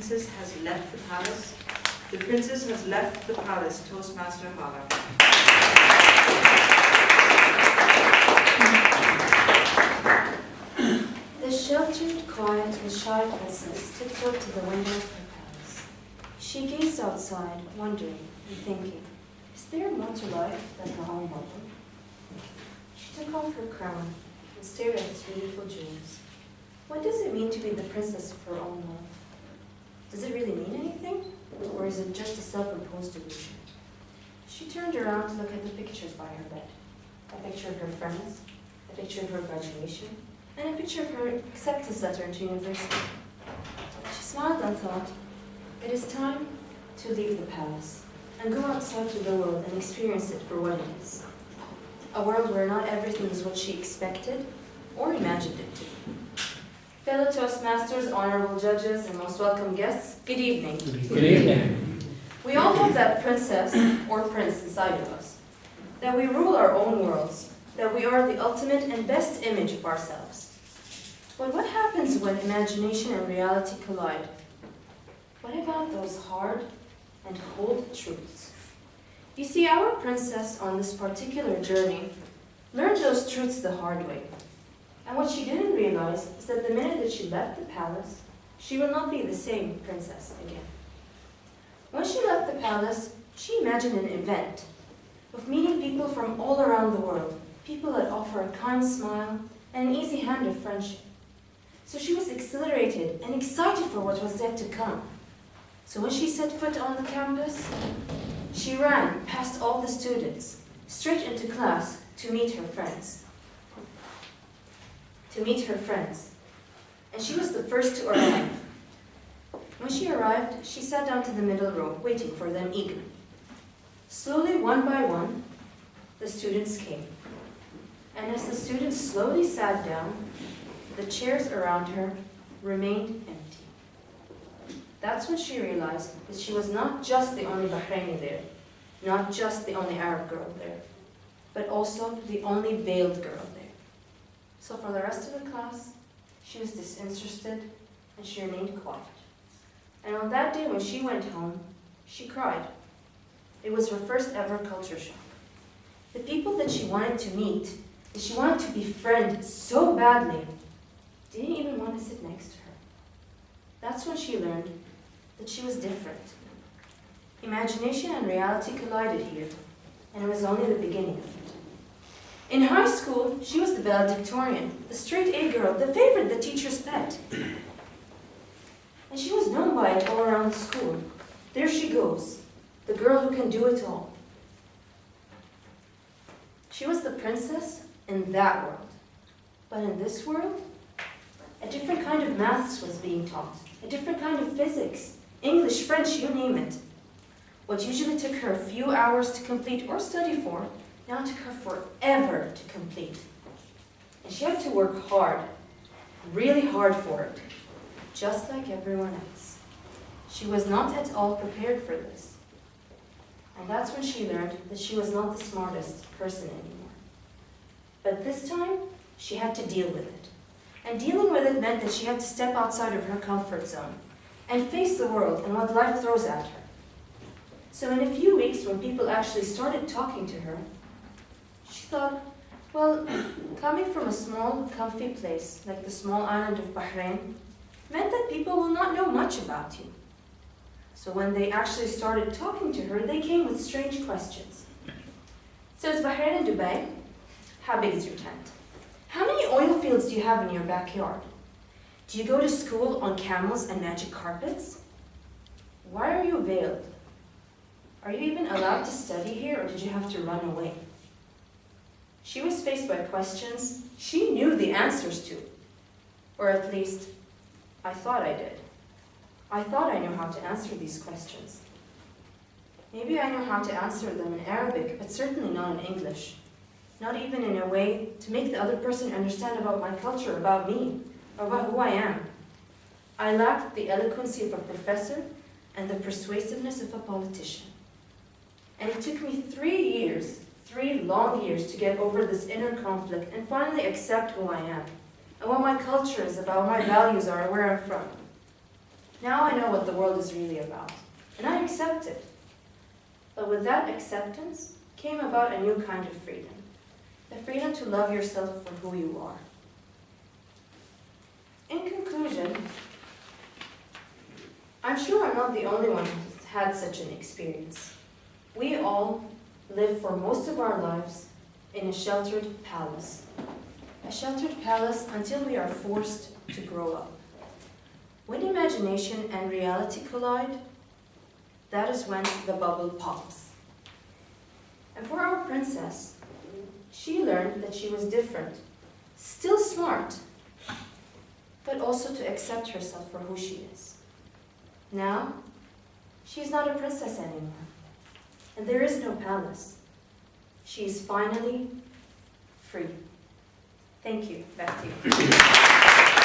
princess has left the palace. The princess has left the palace, Toastmaster Hala. The sheltered, quiet, and shy princess tiptoed to the window of her palace. She gazed outside, wondering and thinking, is there more to life than her own world? She took off her crown and stared at its beautiful jewels. What does it mean to be the princess of her own world? Does it really mean anything? Or is it just a self-imposed illusion? She turned around to look at the pictures by her bed. A picture of her friends, a picture of her graduation, and a picture of her acceptance letter into university. She smiled and thought, it is time to leave the palace and go outside to the world and experience it for what it is. A world where not everything is what she expected or imagined it to be. Fellow Toastmasters, honorable judges, and most welcome guests, good evening. Good evening. We all have that princess or prince inside of us, that we rule our own worlds, that we are the ultimate and best image of ourselves. But what happens when imagination and reality collide? What about those hard and cold truths? You see, our princess on this particular journey learned those truths the hard way. And what she didn't realize is that the minute that she left the palace, she will not be the same princess again. When she left the palace, she imagined an event of meeting people from all around the world, people that offer a kind smile and an easy hand of friendship. So she was exhilarated and excited for what was yet to come. So when she set foot on the campus, she ran past all the students, straight into class to meet her friends. And she was the first to arrive. When she arrived, she sat down to the middle row, waiting for them eagerly. Slowly, one by one, the students came. And as the students slowly sat down, the chairs around her remained empty. That's when she realized that she was not just the only Bahraini there, not just the only Arab girl there, but also the only veiled girl there. So for the rest of the class, she was disinterested and she remained quiet. And on that day when she went home, she cried. It was her first ever culture shock. The people that she wanted to meet, that she wanted to befriend so badly, didn't even want to sit next to her. That's when she learned that she was different. Imagination and reality collided here, and it was only the beginning of it. In high school, she was the valedictorian, the straight A girl, the favorite, the teacher's pet. And she was known by it all around the school. There she goes, the girl who can do it all. She was the princess in that world. But in this world, a different kind of maths was being taught, a different kind of physics, English, French, you name it. What usually took her a few hours to complete or study for, now took her forever to complete. And she had to work hard, really hard for it, just like everyone else. She was not at all prepared for this. And that's when she learned that she was not the smartest person anymore. But this time, she had to deal with it. And dealing with it meant that she had to step outside of her comfort zone and face the world and what life throws at her. So in a few weeks, when people actually started talking to her, she thought, well, coming from a small, comfy place like the small island of Bahrain meant that people will not know much about you. So when they actually started talking to her, they came with strange questions. So is Bahrain in Dubai? How big is your tent? How many oil fields do you have in your backyard? Do you go to school on camels and magic carpets? Why are you veiled? Are you even allowed to study here, or did you have to run away? She was faced by questions she knew the answers to. Or at least, I thought I did. I thought I knew how to answer these questions. Maybe I know how to answer them in Arabic, but certainly not in English. Not even in a way to make the other person understand about my culture, about me, or about who I am. I lacked the eloquency of a professor and the persuasiveness of a politician. And it took me 3 long years to get over this inner conflict and finally accept who I am, and what my culture is about, what my values are, and where I'm from. Now I know what the world is really about, and I accept it. But with that acceptance came about a new kind of freedom. The freedom to love yourself for who you are. In conclusion, I'm sure I'm not the only one who's had such an experience. We all live for most of our lives in a sheltered palace. A sheltered palace until we are forced to grow up. When imagination and reality collide, that is when the bubble pops. And for our princess, she learned that she was different, still smart, but also to accept herself for who she is. Now, she's not a princess anymore, and there is no palace. She is finally free. Thank you. Back to you.